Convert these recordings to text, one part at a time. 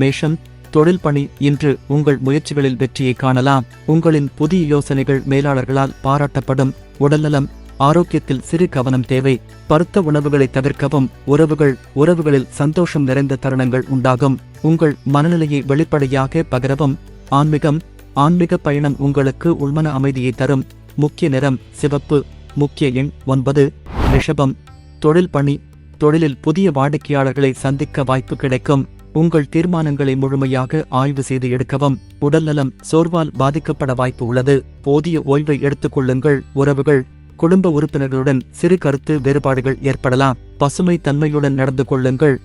மேஷம், தொழில் பணி. இன்று உங்கள் முயற்சிகளில் வெற்றியை காணலாம். உங்களின் புதிய யோசனைகள் மேலாளர்களால் பாராட்டப்படும். உடல்நலம், ஆரோக்கியத்தில் சிறு கவனம் தேவை. பருத்த உணவுகளை தவிர்க்கவும். உறவுகளில் சந்தோஷம் நிறைந்த தருணங்கள் உண்டாகும். உங்கள் மனநிலையை வெளிப்படையாக பகிரவும். ஆன்மீக பயணம் உங்களுக்கு உள்மன அமைதியை தரும். முக்கிய நிறம் சிவப்பு. முக்கிய எண் 9. ரிஷபம், தொழில் பணி. தொழிலில் புதிய வாடிக்கையாளர்களை சந்திக்க வாய்ப்பு கிடைக்கும். உங்கள் தீர்மானங்களை முழுமையாக ஆய்வு செய்து எடுக்கவும். உடல்நலம், சோர்வால் பாதிக்கப்பட வாய்ப்பு உள்ளது. போதிய ஓய்வை எடுத்துக்கொள்ளுங்கள். குடும்ப உறுப்பினர்களுடன் சிறு கருத்து வேறுபாடுகள் ஏற்படலாம். பசுமை தன்மையுடன் நடந்து கொள்ளுங்கள்.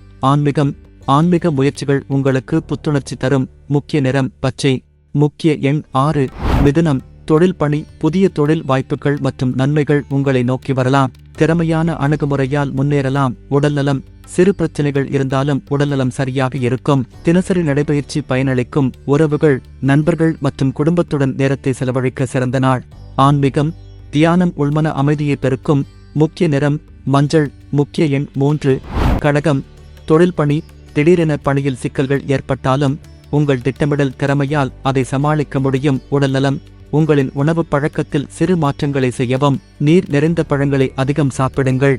ஆன்மீக முயற்சிகள் உங்களுக்கு புத்துணர்ச்சி தரும். முக்கிய நிறம் பச்சை. முக்கிய எண் 6. மிதுனம், தொழில் பணி. புதிய தொழில் வாய்ப்புகள் மற்றும் நன்மைகள் உங்களை நோக்கி வரலாம். திறமையான அணுகுமுறையால் முன்னேறலாம். உடல்நலம், சிறு பிரச்சனைகள் இருந்தாலும் உடல்நலம் சரியாக இருக்கும். தினசரி நடைபயிற்சி பயனளிக்கும். நண்பர்கள் மற்றும் குடும்பத்துடன் நேரத்தை செலவழிக்க சிறந்த நாள். ஆன்மீகம், தியானம் உள்மன அமைதியை பெருக்கும். முக்கிய நிறம் மஞ்சள். முக்கிய எண் 3. கடகம், தொழில் பணி. திடீரென பணியில் சிக்கல்கள் ஏற்பட்டாலும் உங்கள் திட்டமிடல் திறமையால் அதை சமாளிக்க முடியும். உடல்நலம், உங்களின் உணவு பழக்கத்தில் சிறு மாற்றங்களை செய்யவும். நீர் நிறைந்த பழங்களை அதிகம் சாப்பிடுங்கள்.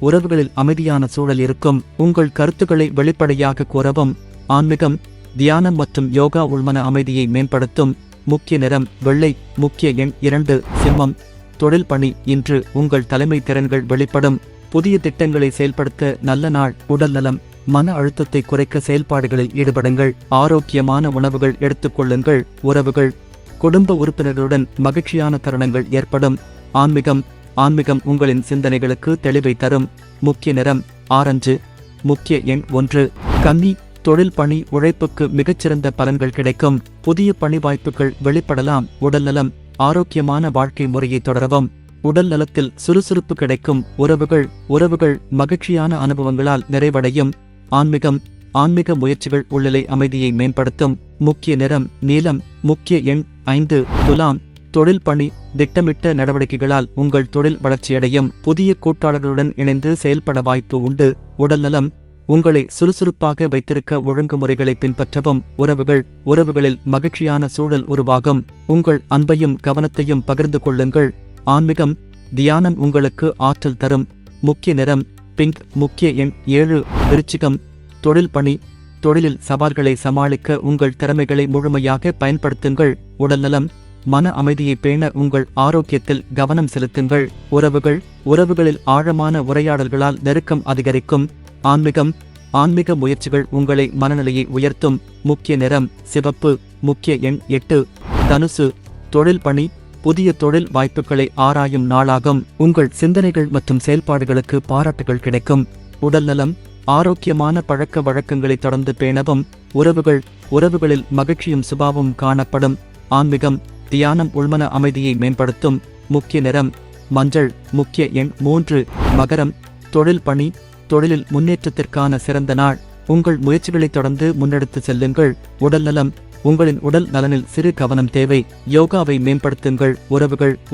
உறவுகளில் அமைதியான சூழல் இருக்கும். உங்கள் கருத்துக்களை வெளிப்படையாக கூறவும். ஆன்மீகம், தியானம் மற்றும் யோகா உள்மன அமைதியை மேம்படுத்தும். முக்கிய நிறம் வெள்ளை. முக்கிய எண் 2. சிம்மம், தொழில் பணி. இன்று உங்கள் தலைமை திறன்கள் வெளிப்படும். புதிய திட்டங்களை செயல்படுத்த நல்ல நாள். உடல்நலம், மன அழுத்தத்தை குறைக்க செயல்பாடுகளில் ஈடுபடுங்கள். ஆரோக்கியமான உணவுகள் எடுத்துக்கொள்ளுங்கள். குடும்ப உறுப்பினர்களுடன் மகிழ்ச்சியான தருணங்கள் ஏற்படும். ஆன்மீகம் உங்களின் சிந்தனைகளுக்கு தெளிவை தரும். முக்கிய நிறம் ஆரஞ்சு. முக்கிய எண் 1. கன்னி, தொழில் பணி. உழைப்புக்கு மிகச்சிறந்த பலன்கள் கிடைக்கும். புதிய பணி வாய்ப்புகள் வெளிப்படலாம். உடல்நலம், ஆரோக்கியமான வாழ்க்கை முறையை தொடரவும். உடல் நலத்தில் சுறுசுறுப்பு கிடைக்கும். உறவுகள் மகிழ்ச்சியான அனுபவங்களால் நிறைவடையும். ஆன்மீக முயற்சிகள் உள்ளிலை அமைதியை மேம்படுத்தும். முக்கிய நிறம் நீலம். முக்கிய எண் 5. துலாம், தொழில் பணி. திட்டமிட்ட நடவடிக்கைகளால் உங்கள் தொழில் வளர்ச்சியடையும். புதிய கூட்டாளர்களுடன் இணைந்து செயல்பட வாய்ப்பு உண்டு. உடல்நலம், உங்களை சுறுசுறுப்பாக வைத்திருக்க ஒழுங்குமுறைகளை பின்பற்றவும். உறவுகளில் மகிழ்ச்சியான சூழல் உருவாகும். உங்கள் அன்பையும் கவனத்தையும் பகிர்ந்து கொள்ளுங்கள். ஆன்மீகம், தியானம் உங்களுக்கு ஆற்றல் தரும். முக்கிய நிறம் பிங்க். முக்கிய எண் 7. விருச்சிகம், தொழில் பணி. தொழிலில் சவால்களை சமாளிக்க உங்கள் திறமைகளை முழுமையாக பயன்படுத்துங்கள். உடல்நலம், மன அமைதியை பேண உங்கள் ஆரோக்கியத்தில் கவனம் செலுத்துங்கள். உறவுகளில் ஆழமான உரையாடல்களால் நெருக்கம் அதிகரிக்கும். ஆன்மீக முயற்சிகள் உங்களை மனநிலையை உயர்த்தும். முக்கிய நிறம் சிவப்பு. முக்கிய எண் 8. தனுசு, தொழில் பணி. புதிய தொழில் வாய்ப்புகளை ஆராயும் நாளாகும். உங்கள் சிந்தனைகள் மற்றும் செயல்பாடுகளுக்கு பாராட்டுகள் கிடைக்கும். உடல்நலம், ஆரோக்கியமான பழக்க வழக்கங்களை தொடர்ந்து பேணவும். உறவுகளில் மகிழ்ச்சியும் சுபாவும் காணப்படும். ஆன்மீகம், தியானம் உள்மன அமைதியை மேம்படுத்தும். முக்கிய நிறம் மஞ்சள். முக்கிய எண் 3. மகரம், தொழில் பணி. தொழிலில் முன்னேற்றத்திற்கான சிறந்த நாள். உங்கள் முயற்சிகளை தொடர்ந்து முன்னெடுத்து செல்லுங்கள். உடல்நலம், உங்களின் உடல் நலனில் சிறு கவனம் தேவை. யோகாவை மேம்படுத்துங்கள்.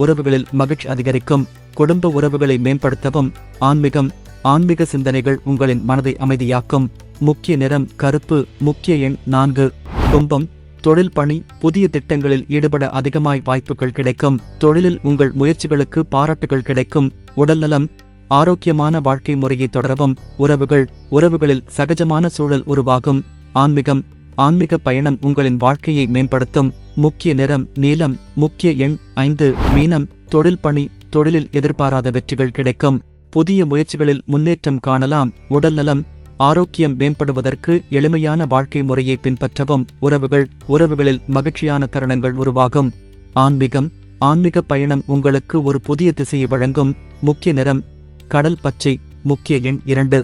உறவுகளில் மகிழ்ச்சி அதிகரிக்கும். குடும்ப உறவுகளை மேம்படுத்தவும். ஆன்மீக சிந்தனைகள் உங்களின் மனதை அமைதியாக்கும். முக்கிய நிறம் கருப்பு. முக்கிய எண் 4. கும்பம், தொழில் பணி. புதிய திட்டங்களில் ஈடுபட அதிகமாய் வாய்ப்புகள் கிடைக்கும். தொழிலில் உங்கள் முயற்சிகளுக்கு பாராட்டுகள் கிடைக்கும். உடல்நலம், ஆரோக்கியமான வாழ்க்கை முறையை தொடரவும். உறவுகளில் சகஜமான சூழல் உருவாகும். ஆன்மீக பயணம் உங்களின் வாழ்க்கையை மேம்படுத்தும். முக்கிய நிறம் நீலம். முக்கிய எண் 5. மீனம், தொழில் பணி. தொழிலில் எதிர்பாராத வெற்றிகள் கிடைக்கும். புதிய முயற்சிகளில் முன்னேற்றம் காணலாம். உடல்நலம், ஆரோக்கியம் மேம்படுவதற்கு எளிமையான வாழ்க்கை முறையை பின்பற்றவும். உறவுகளில் மகிழ்ச்சியான தருணங்கள் உருவாகும். ஆன்மீக பயணம் உங்களுக்கு ஒரு புதிய திசையை வழங்கும். முக்கிய நிறம் கடல் பச்சை. முக்கிய எண் 2.